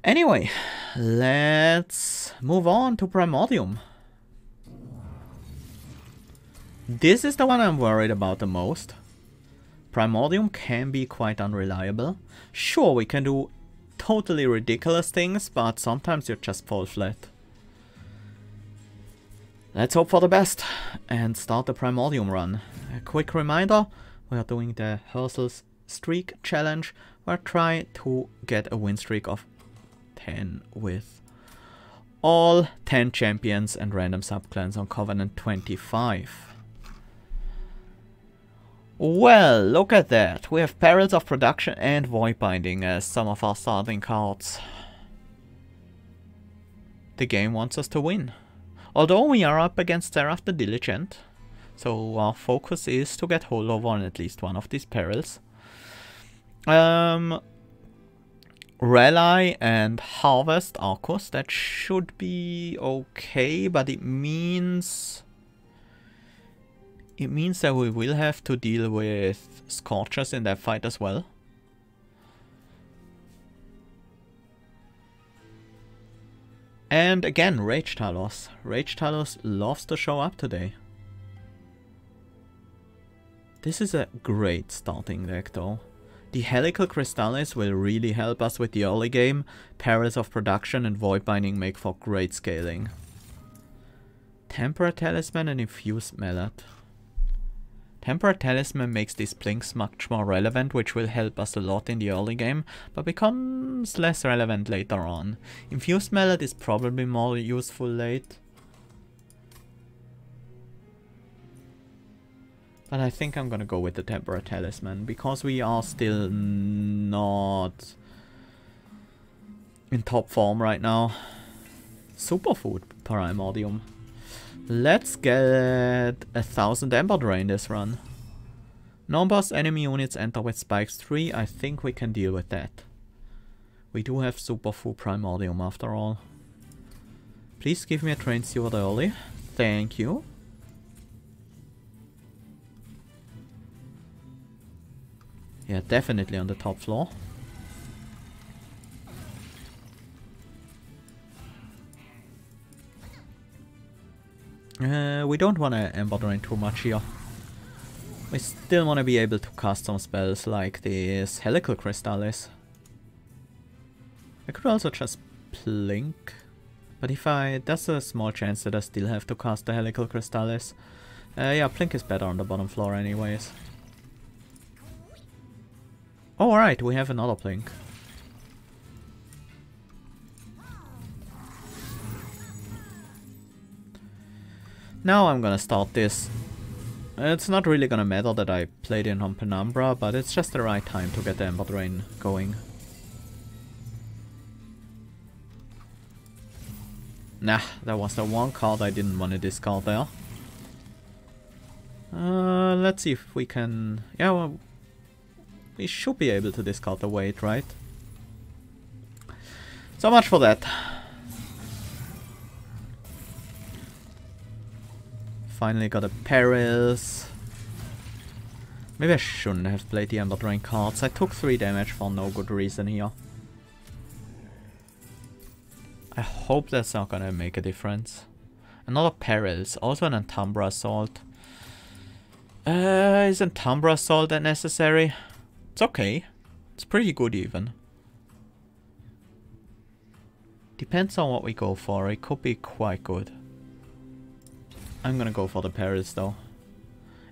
Anyway, let's move on to Primordium. This is the one I'm worried about the most. Primordium can be quite unreliable. Sure, we can do totally ridiculous things, but sometimes you just fall flat. Let's hope for the best and start the Primordium run. A quick reminder, we are doing the Herzal's streak challenge, where I try to get a win streak of 10 with all 10 champions and random subclans on Covenant 25. Well, look at that. We have Perils of Production and Void Binding as some of our starting cards. The game wants us to win. Although we are up against Seraph the Diligent, so our focus is to get holdover on at least one of these perils. Rally and Harvest Arcus, that should be okay, but it means that we will have to deal with Scorchers in that fight as well. And again, Rage Talos. Rage Talos loves to show up today. This is a great starting deck though. The Helical Crystallis will really help us with the early game. Perils of Production and Void Binding make for great scaling. Temperate Talisman and Infused Mallet. Temperate Talisman makes these blinks much more relevant, which will help us a lot in the early game, but becomes less relevant later on. Infused Mallet is probably more useful late. But I think I'm gonna go with the Temperate Talisman, because we are still not in top form right now. Superfood Primordium. Let's get 1000 Emberdrain this run. Non-boss enemy units enter with spikes 3. I think we can deal with that. We do have Superfood Primordium after all. Please give me a Train Steward early. Thank you. Yeah, definitely on the top floor. We don't want to Emberdrain too much here. We still want to be able to cast some spells like this Helical Crystallis. I could also just Plink. But if there's a small chance that I still have to cast the Helical Crystallis. Yeah, Plink is better on the bottom floor anyways. Oh, alright, we have another Plink. Now I'm gonna start this. It's not really gonna matter that I played in on Penumbra, but it's just the right time to get the Emberdrain going. Nah, that was the one card I didn't want to discard there. Let's see if we can... Yeah, well, we should be able to discard the weight, right? So much for that. Finally got a Perils. Maybe I shouldn't have played the Emberdrain cards. I took 3 damage for no good reason here. I hope that's not gonna make a difference. Another Perils, also an Entumbra Assault. Is Entumbra Assault that necessary? It's okay. It's pretty good even. Depends on what we go for. It could be quite good. I'm gonna go for the Perils though.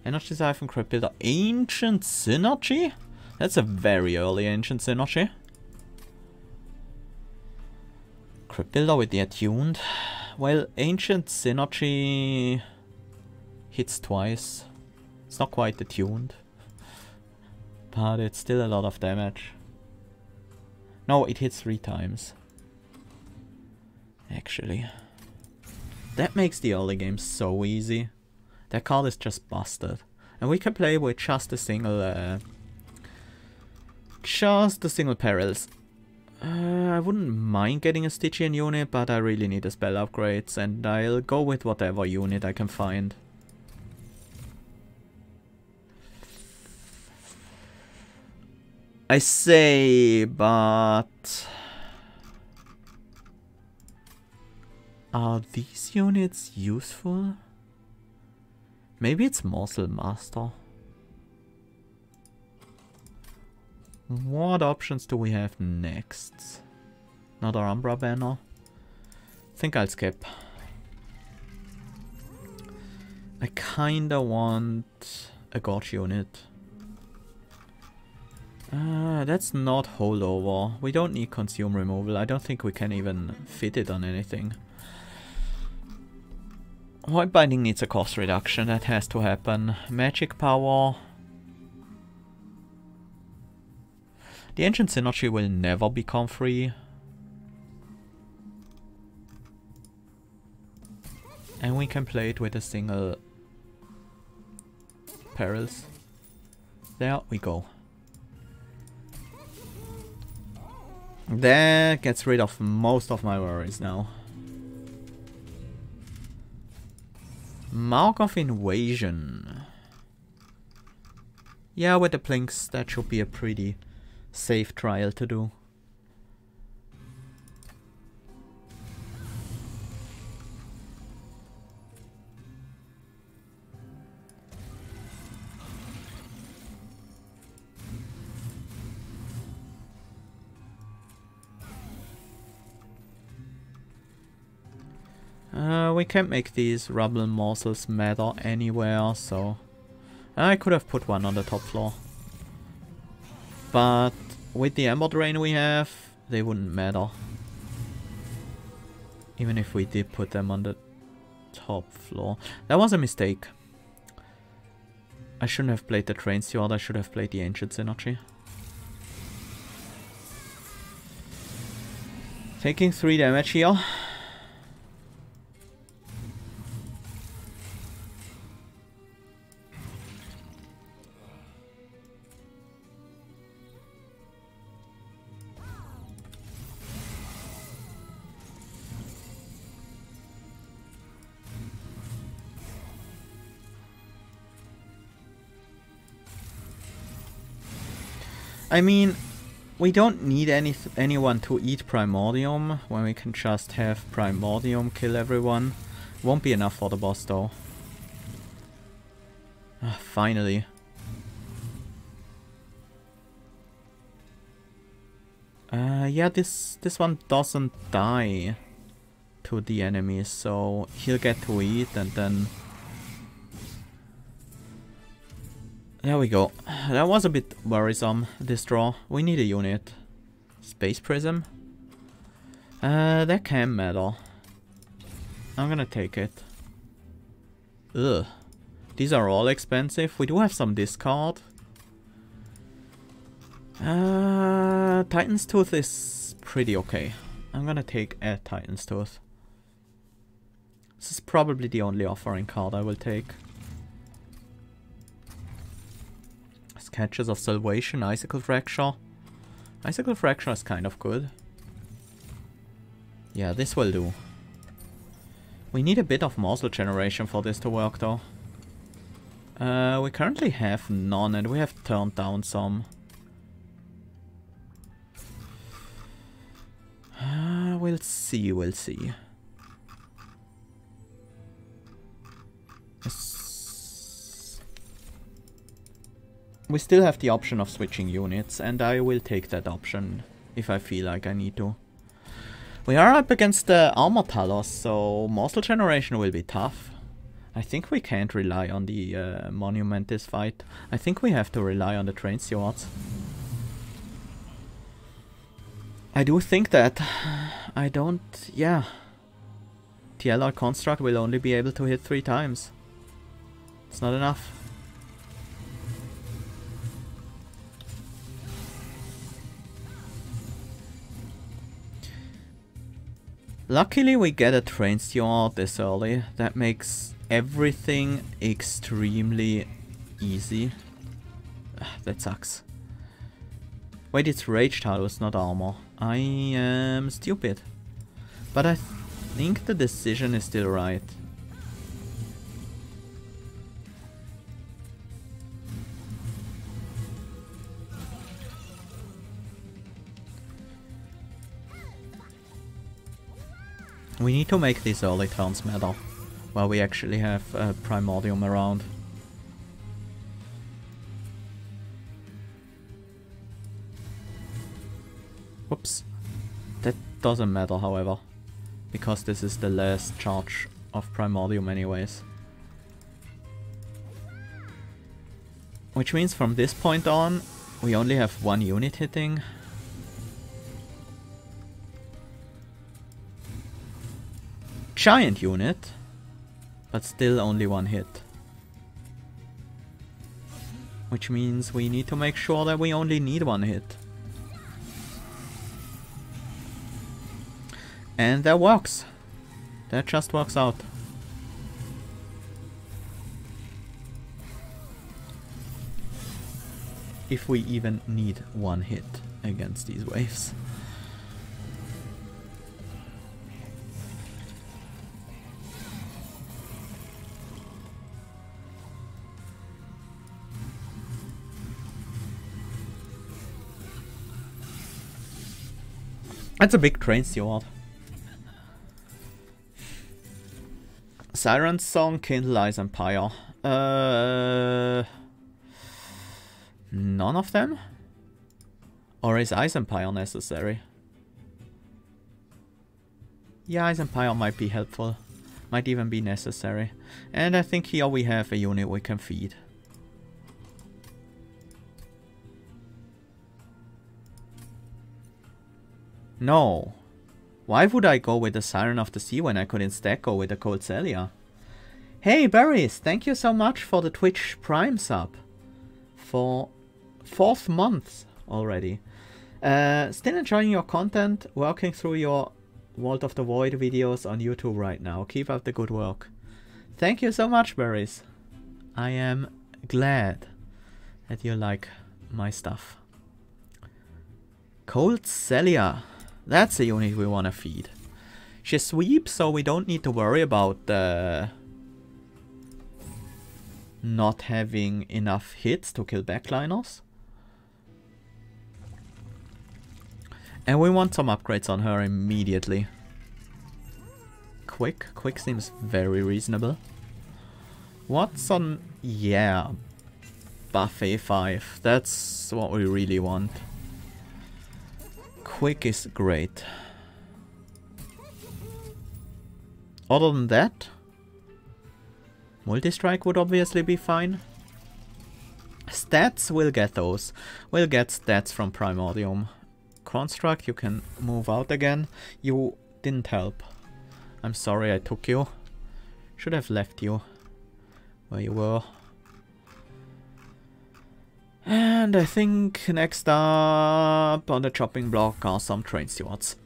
Energy Siphon, Crypt Builder, Ancient Synergy? That's a very early Ancient Synergy. Crypt Builder with the Attuned. Well, Ancient Synergy hits twice. It's not quite attuned. But it's still a lot of damage. No, it hits 3 times. Actually. That makes the early game so easy. That card is just busted. And we can play with just a single Perils. I wouldn't mind getting a Stygian unit, but I really need the spell upgrades, and I'll go with whatever unit I can find. I say, but Are these units useful? Maybe it's Morsel Master. What options do we have next? Another Umbra Banner. Think I'll skip. I kinda want a Gorge unit. That's not holdover. We don't need consume removal. I don't think we can even fit it on anything. Void Binding needs a cost reduction. That has to happen. Magic power. The Ancient Synergy will never become free. And we can play it with a single Perils. There we go. That gets rid of most of my worries now. Mark of Invasion. Yeah, with the Plinks, that should be a pretty safe trial to do. We can't make these rubble morsels matter anywhere, so I could have put one on the top floor. But with the Emberdrain we have, they wouldn't matter. Even if we did put them on the top floor. That was a mistake. I shouldn't have played the Train Steward, I should have played the Ancient Synergy. Taking 3 damage here. I mean, we don't need anyone to eat Primordium when we can just have Primordium kill everyone. Won't be enough for the boss though. Finally. Yeah, this one doesn't die to the enemy, so he'll get to eat and then... There we go. That was a bit worrisome, this draw. We need a unit. Space Prism? That can matter. I'm gonna take it. Ugh. These are all expensive. We do have some discard. Titan's Tooth is pretty okay. I'm gonna take a Titan's Tooth. This is probably the only offering card I will take. Catches of Salvation, Icicle Fracture. Icicle Fracture is kind of good. Yeah, this will do. We need a bit of morsel generation for this to work though. We currently have none and we have turned down some. We'll see, we'll see. We still have the option of switching units, and I will take that option if I feel like I need to. We are up against the Armor Talos, so morsel generation will be tough. I think we can't rely on the Monument this fight. I think we have to rely on the Train Stewards. I do think that. I don't... yeah. The Alloy Construct will only be able to hit 3 times. It's not enough. Luckily we get a Train Steward this early. That makes everything extremely easy. That sucks. Wait, it's Rage Talos, not Armor. I am stupid. But I think the decision is still right. We need to make these early turns matter, while we actually have Primordium around. Whoops. That doesn't matter, however, because this is the last charge of Primordium anyways. Which means from this point on, we only have one unit hitting. Giant unit, but still only one hit. Which means we need to make sure that we only need one hit. And that works. That just works out. If we even need one hit against these waves. That's a big train steward. Siren's Song, Kindle Ice Empire. None of them? Or is Ice Empire necessary? Yeah, Ice Empire might be helpful. Might even be necessary. And I think here we have a unit we can feed. No. Why would I go with the Siren of the Sea when I could instead go with the Cold Celia? Hey Berries, thank you so much for the Twitch Prime sub. For 4th month already. Still enjoying your content, working through your Vault of the Void videos on YouTube right now. Keep up the good work. Thank you so much, Berries. I am glad that you like my stuff. Cold Celia. That's a unit we want to feed. She sweeps, so we don't need to worry about not having enough hits to kill backliners. And we want some upgrades on her immediately. Quick seems very reasonable. What's on... yeah, buff A5. That's what we really want. Quick is great. Other than that, multi-strike would obviously be fine. Stats, we'll get those. We'll get stats from Primordium. Construct, you can move out again. You didn't help. I'm sorry I took you. Should have left you where you were. And I think next up on the chopping block are some train stewards.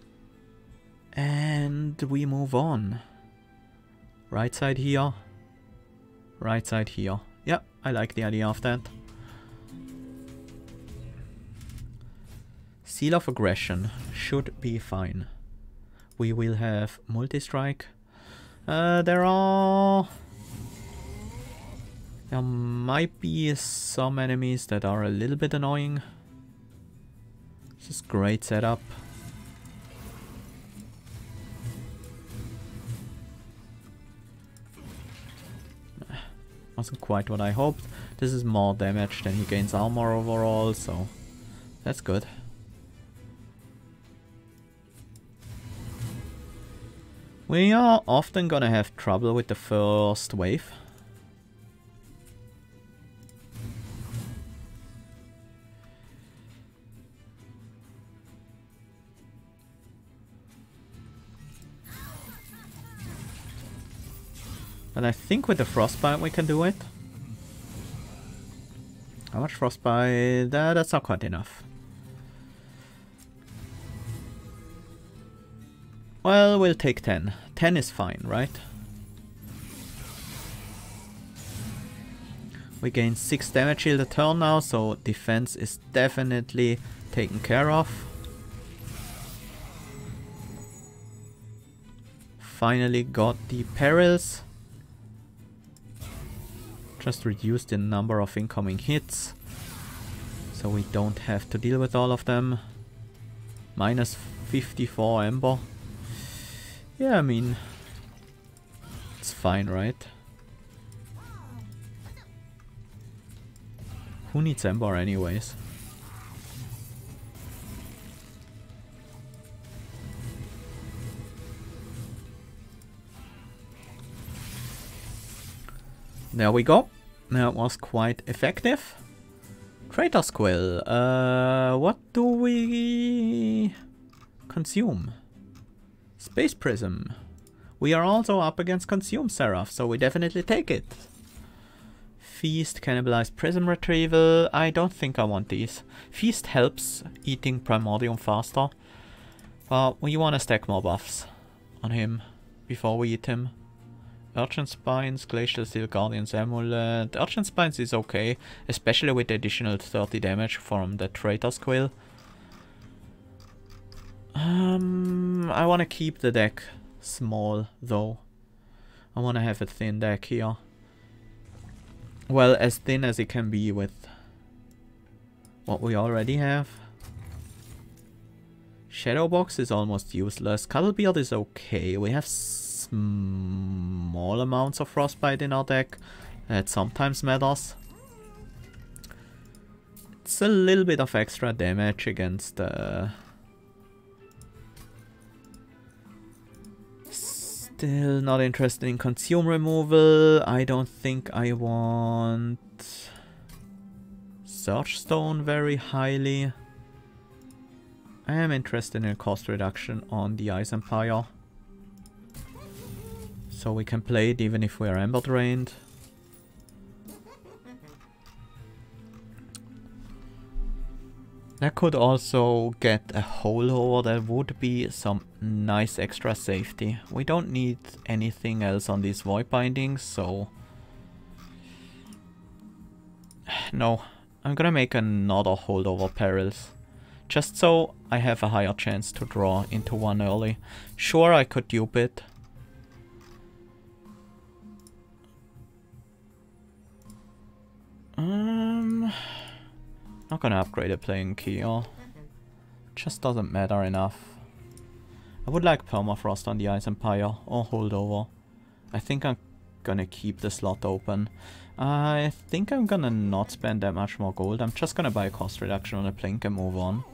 And we move on. Right side here. Right side here. Yeah, I like the idea of that. Seal of Aggression should be fine. We will have multi-strike. There might be some enemies that are a little bit annoying. This is great setup. Wasn't quite what I hoped. This is more damage than he gains armor overall, so that's good. We are often gonna have trouble with the first wave. But I think with the frostbite we can do it. How much frostbite? That's not quite enough. Well, we'll take 10. 10 is fine, right? We gain 6 damage shield a turn now, so defense is definitely taken care of. Finally got the perils. Just reduce the number of incoming hits, so we don't have to deal with all of them. Minus 54 Ember. Yeah, I mean, it's fine, right? Who needs Ember anyways? There we go. That was quite effective. Traitor's Quill. What do we consume? Space Prism. We are also up against Consume Seraph, so we definitely take it. Feast, Cannibalize, Prism Retrieval. I don't think I want these. Feast helps eating Primordium faster. But we want to stack more buffs on him before we eat him. Urgent Spines, Glacial Steel, Guardian's Amulet. Urgent Spines is okay, especially with the additional 30 damage from the Traitor's Quill. I want to keep the deck small though. I want to have a thin deck here. Well, as thin as it can be with what we already have. Shadowbox is almost useless. Cuddlebeard is okay. We have small amounts of Frostbite in our deck. That sometimes matters. It's a little bit of extra damage against still not interested in Consume removal. I don't think I want Search Stone very highly. I am interested in a cost reduction on the Ice Empire. So we can play it even if we are Emberdrained. That could also get a holdover. That would be some nice extra safety. We don't need anything else on these void bindings, so... No, I'm gonna make another holdover perils. Just so I have a higher chance to draw into one early. Sure, I could dupe it. Not gonna upgrade a playing key, or just doesn't matter enough. I would like Permafrost on the Ice Empire or Holdover. I think I'm gonna keep the slot open. I think I'm gonna not spend that much more gold. I'm just gonna buy a cost reduction on a Blink and move on.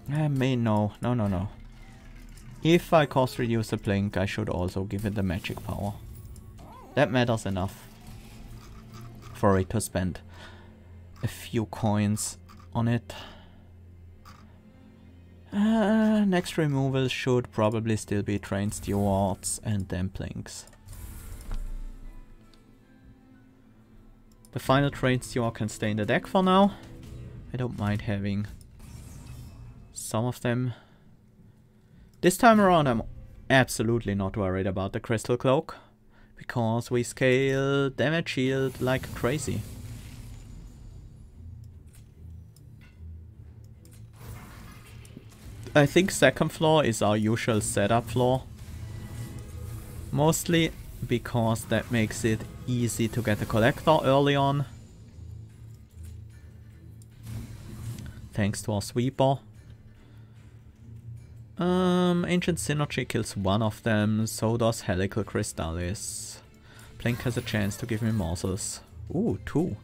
No. If I cost reduce a Blink, I should also give it the magic power. That matters enough for it to spend a few coins on it. Next removal should probably still be Train Stewards and then Blinks. The final Train Steward can stay in the deck for now. I don't mind having some of them. This time around I'm absolutely not worried about the Crystal Cloak, because we scale damage shield like crazy. I think second floor is our usual setup floor. Mostly because that makes it easy to get a collector early on. Thanks to our sweeper. Ancient Synergy kills one of them, so does Helical Crystallis. Blink has a chance to give me morsels. Ooh, 2.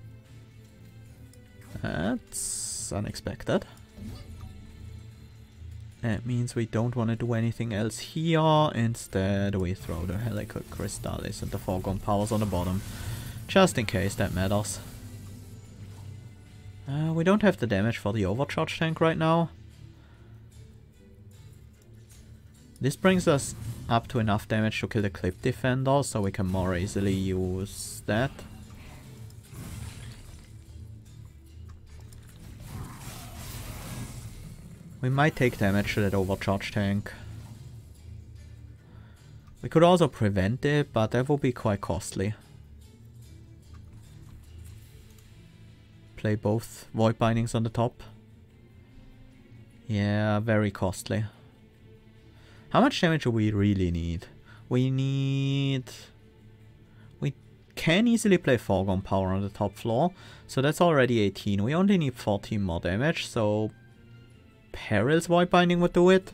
That's unexpected. That means we don't want to do anything else here. Instead, we throw the Helical Crystallis and the Foregone Powers on the bottom. Just in case that matters. We don't have the damage for the Overcharge tank right now. This brings us up to enough damage to kill the Clip Defender, so we can more easily use that. We might take damage to that Overcharge tank. We could also prevent it, but that would be quite costly. Play both Void Bindings on the top. Yeah, very costly. How much damage do we really need? We can easily play Foregone Power on the top floor, so that's already 18. We only need 14 more damage, so Peril's Void Binding would do it.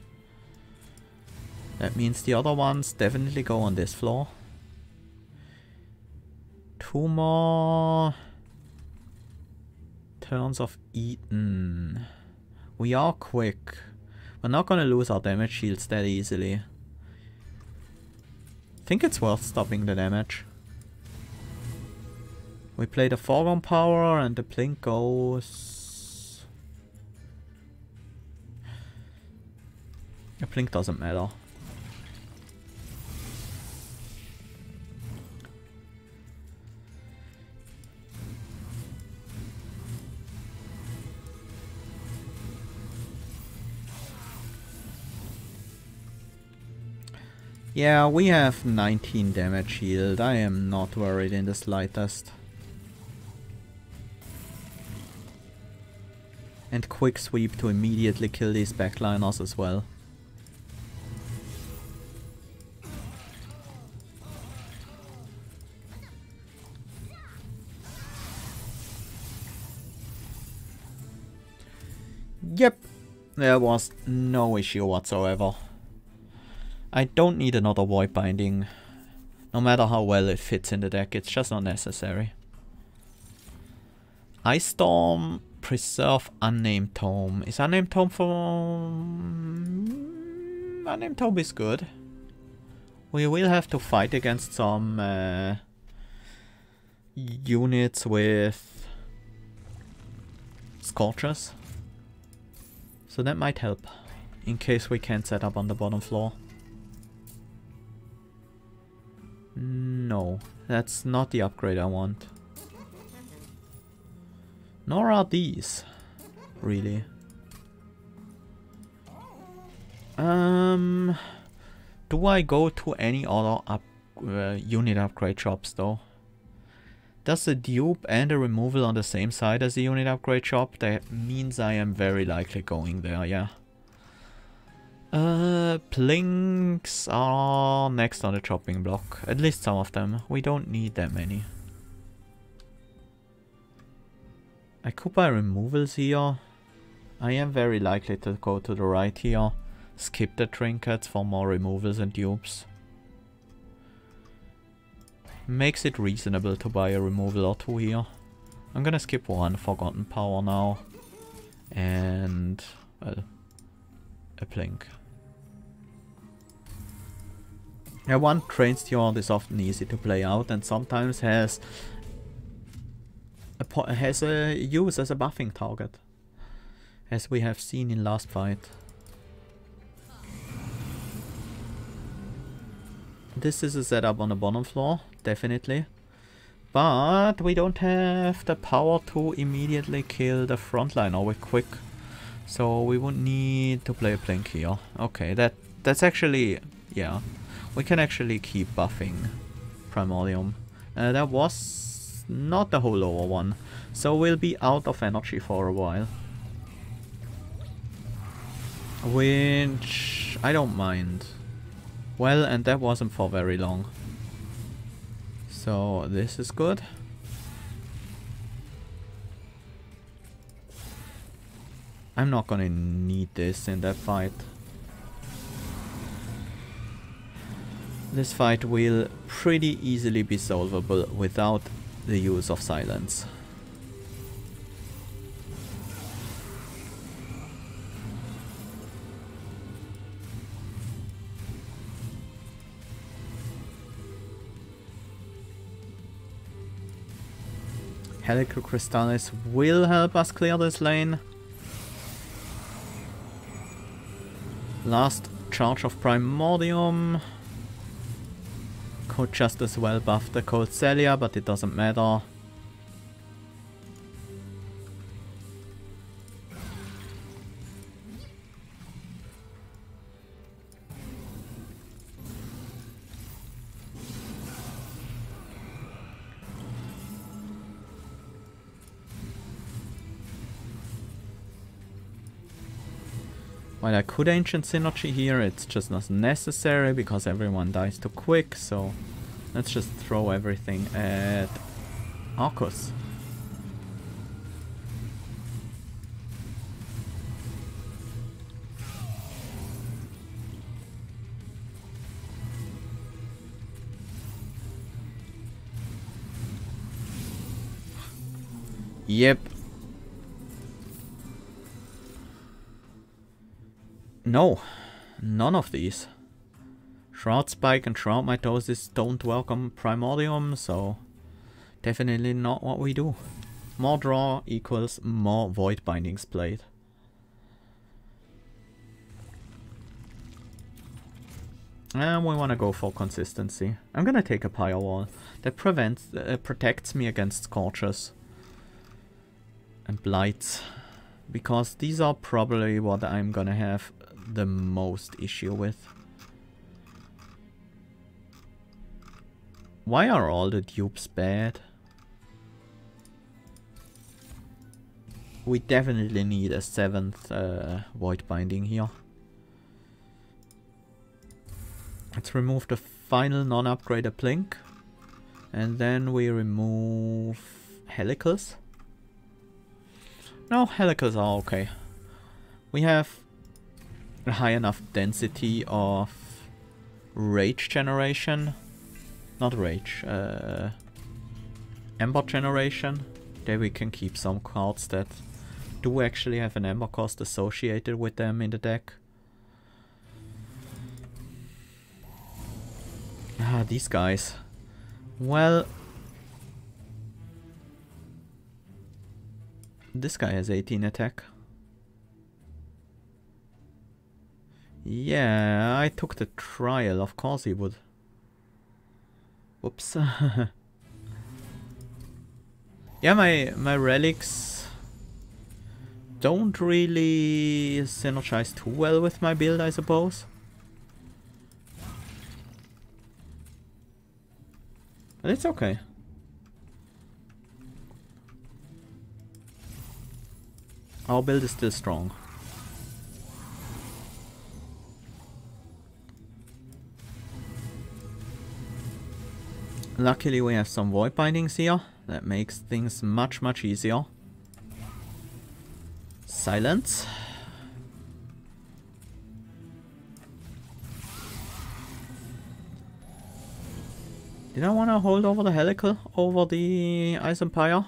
That means the other ones definitely go on this floor. 2 more turns of Eaton. We are quick. We're not gonna lose our damage shields that easily. I think it's worth stopping the damage. We play the foreground power and the blink goes... The blink doesn't matter. Yeah, we have 19 damage shield. I am not worried in the slightest. And quick sweep to immediately kill these backliners as well. Yep, there was no issue whatsoever. I don't need another Void Binding. No matter how well it fits in the deck, it's just not necessary. Ice Storm, Preserve Unnamed Tome. Is Unnamed Tome for... Unnamed Tome is good. We will have to fight against some units with Scorchers. So that might help, in case we can't set up on the bottom floor. No, that's not the upgrade I want. Nor are these, really. Do I go to any other unit upgrade shops though? Does a dupe and a removal on the same side as a unit upgrade shop? That means I am very likely going there, yeah. Blinks are next on the chopping block. At least some of them. We don't need that many. I could buy removals here. I am very likely to go to the right here. Skip the trinkets for more removals and dupes. Makes it reasonable to buy a removal or two here. I'm gonna skip one Forgotten Power now. And... well... a blink. Yeah, one Train Steward is often easy to play out and sometimes has a use as a buffing target, as we have seen in last fight. This is a setup on the bottom floor, definitely. But we don't have the power to immediately kill the frontliner with quick. So we would need to play a blink here. Okay, that's actually, yeah. We can actually keep buffing Primordium. That was not the whole lower one. So we'll be out of energy for a while. Which I don't mind. Well, and that wasn't for very long. So this is good. I'm not gonna need this in that fight. This fight will pretty easily be solvable without the use of silence. Helical Crystallis will help us clear this lane. Last charge of Primordium. Could just as well buff the Cold Celia, but it doesn't matter. While I could Ancient Synergy here, it's just not necessary because everyone dies too quick, so let's just throw everything at Arcus. Yep. No, none of these. Shroud Spike and Shroud Mitosis don't welcome Primordium, so definitely not what we do. More draw equals more Void Bindings played. And we want to go for consistency. I'm gonna take a Pyre Wall. That protects me against Scorchers and Blights. Because these are probably what I'm gonna have the most issue with. Why are all the dupes bad? We definitely need a 7th Void Binding here. Let's remove the final non-upgraded Blink. And then we remove Helicals. No, Helicals are okay. We have a high enough density of Rage generation. Not Rage, Ember generation. There we can keep some cards that do actually have an Ember cost associated with them in the deck. Ah, these guys. Well, this guy has 18 attack. Yeah, I took the trial, of course he would. Whoops. Yeah, my relics don't really synergize too well with my build, I suppose. But it's okay. Our build is still strong. Luckily we have some Void Bindings here. That makes things much easier. Silence. Did I want to hold over the Helical over the Ice Empire?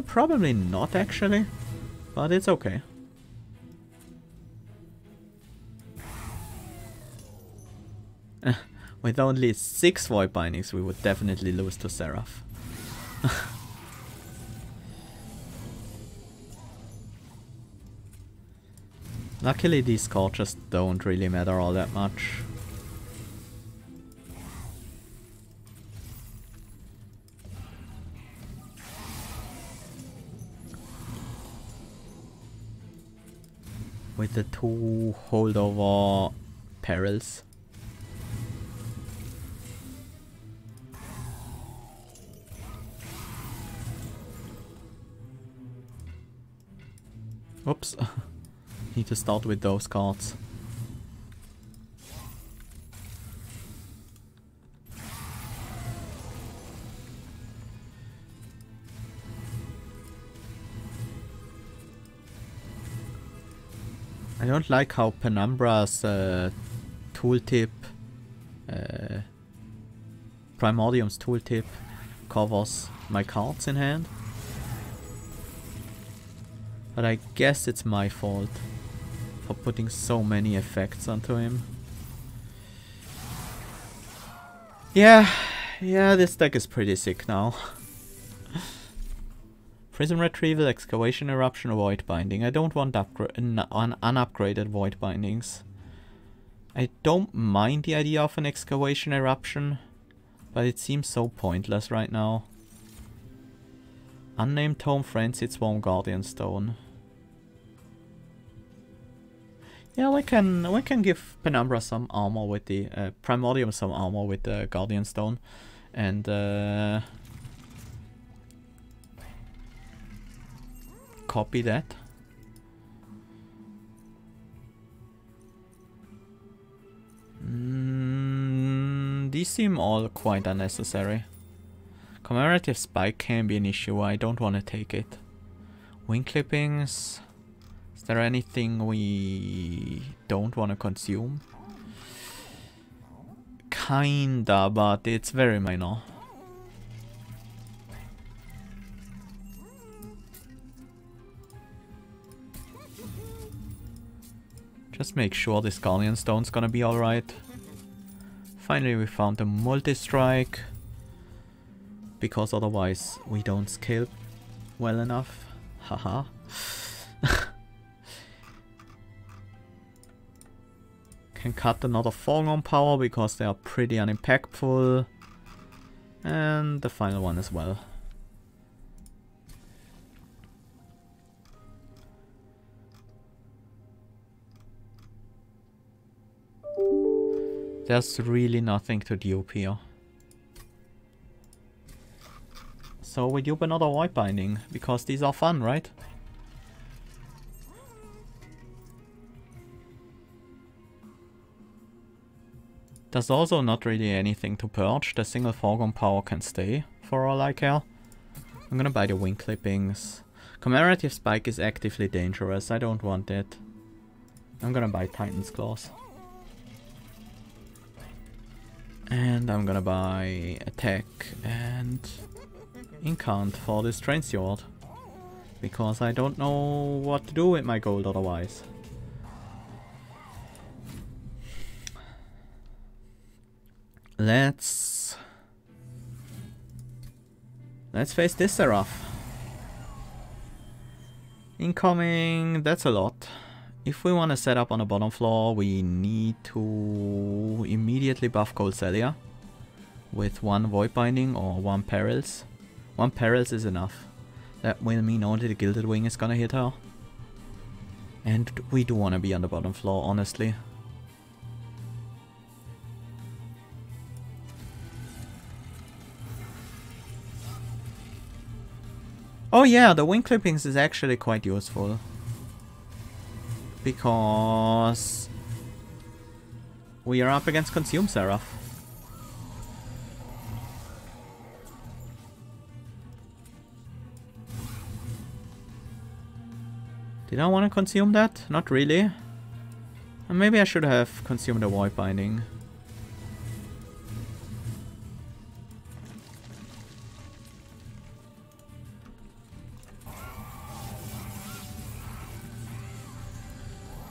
Probably not actually, but it's okay. With only 6 Void Bindings we would definitely lose to Seraph. Luckily these Scorchers don't really matter all that much. With the 2 holdover perils. Oops. Need to start with those cards. I don't like how Penumbra's tooltip, Primordium's tooltip covers my cards in hand. But I guess it's my fault for putting so many effects onto him. Yeah, this deck is pretty sick now. Prison Retrieval, Excavation Eruption, Void Binding. I don't want unupgraded Void Bindings. I don't mind the idea of an Excavation Eruption, but it seems so pointless right now. Unnamed Tome, Frenzied Swarm, Guardian Stone. Yeah, we can give Penumbra some armor with the Primordium some armor with the Guardian Stone, and copy that. These seem all quite unnecessary. Commemorative Spike can be an issue. I don't want to take it. Wing clippings. Is there anything we don't want to consume? Kinda, but it's very minor. Just make sure this Guardian Stone's gonna be alright. Finally we found a multi-strike. Because otherwise we don't scale well enough. Haha. Can cut another foreground power because they are pretty unimpactful. And the final one as well. There's really nothing to dupe here. So we dupe another Void Binding, because these are fun, right? There's also not really anything to purge. The single foreground power can stay, for all I care. I'm gonna buy the wing clippings. Commemorative Spike is actively dangerous, I don't want it. I'm gonna buy Titan's Claws. And I'm gonna buy Attack and Incant for this Transword. Because I don't know what to do with my gold otherwise. Let's face this Seraph. Incoming, that's a lot. If we want to set up on the bottom floor, we need to immediately buff Gold Celia with 1 Void Binding or 1 Perils. 1 Perils is enough. That will mean only the Gilded Wing is gonna hit her. And we do want to be on the bottom floor, honestly. Oh yeah, the wing clippings is actually quite useful. Because we are up against Consume Seraph. Did I want to consume that? Not really. And maybe I should have consumed the Void Binding.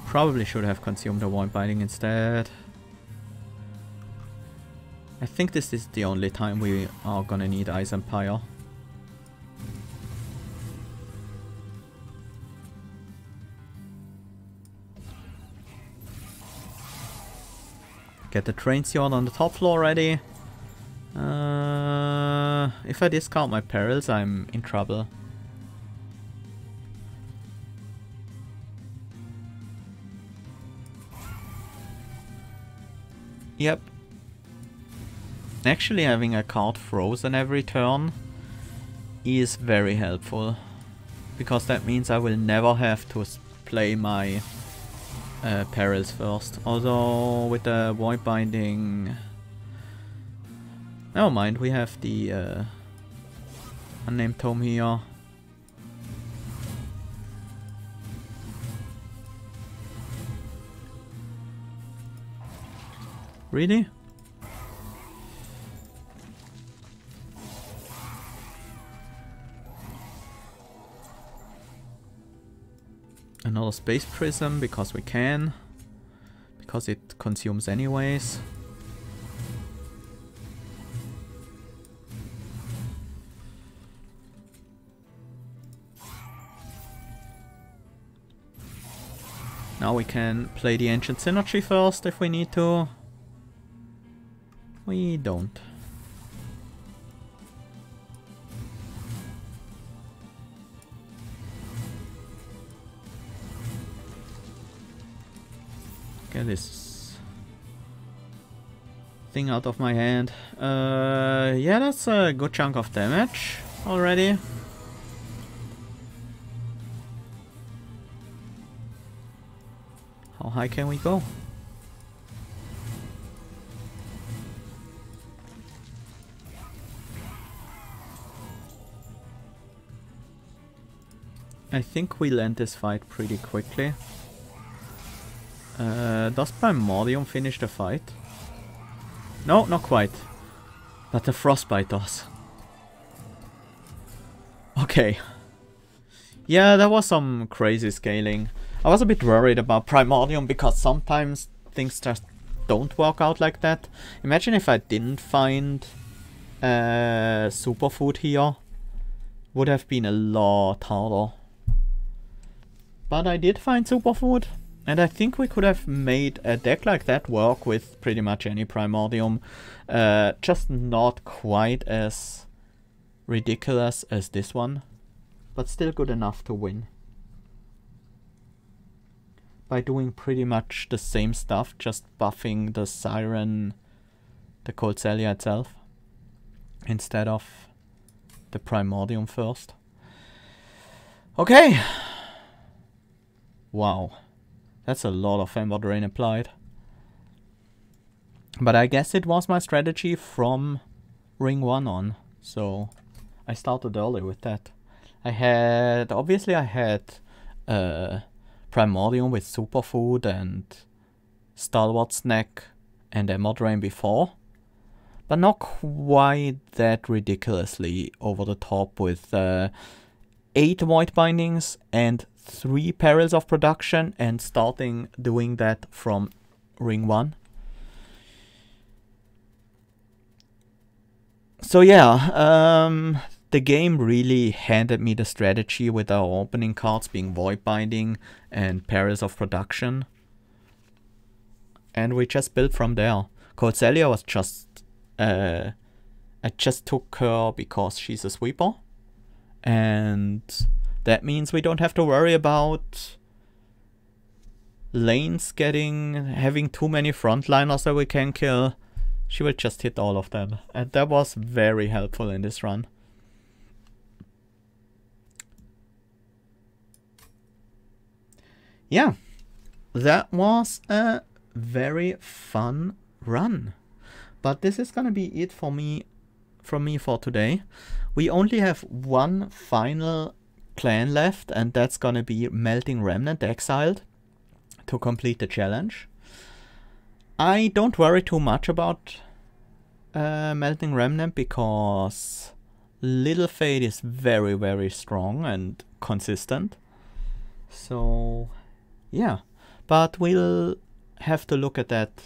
Probably should have consumed the Void Binding instead. I think this is the only time we are gonna need Ice Empire. Get the Transword on the top floor ready. If I discount my Perils, I'm in trouble. Yep. Actually having a card frozen every turn is very helpful. Because that means I will never have to play my Perils first. Although with the Void Binding... Never mind, we have the Unnamed Tome here. Really? Another Space Prism, because we can. Because it consumes anyways. Now we can play the Ancient Synergy first if we need to. We don't. Get this thing out of my hand. Yeah, that's a good chunk of damage already. How high can we go? I think we'll end this fight pretty quickly. Does Primordium finish the fight? No, not quite. But the Frostbite does. Okay. Yeah, there was some crazy scaling. I was a bit worried about Primordium because sometimes things just don't work out like that. Imagine if I didn't find superfood here. Would have been a lot harder. But I did find superfood. And I think we could have made a deck like that work with pretty much any Primordium. Just not quite as ridiculous as this one. But still good enough to win. By doing pretty much the same stuff, just buffing the Siren, the Cold Celia itself, instead of the Primordium first. Okay! Wow. That's a lot of Emberdrain applied. But I guess it was my strategy from Ring 1 on, so I started early with that. Obviously I had Primordium with Superfood and Stalwart Snack and Emberdrain before, but not quite that ridiculously over the top with 8 Void Bindings and 3 Perils of Production, and starting doing that from Ring 1. So yeah, the game really handed me the strategy with our opening cards being Void Binding and Perils of Production. And we just built from there. Cold Celia was just... I just took her because she's a sweeper. And that means we don't have to worry about lanes having too many frontliners that we can kill. She will just hit all of them. And that was very helpful in this run. Yeah, that was a very fun run. But this is gonna be it from me for today. We only have one final clan left, and that's gonna be Melting Remnant Exiled to complete the challenge. I don't worry too much about Melting Remnant because Little Fate is very, very strong and consistent. So yeah, but we'll have to look at that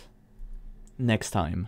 next time.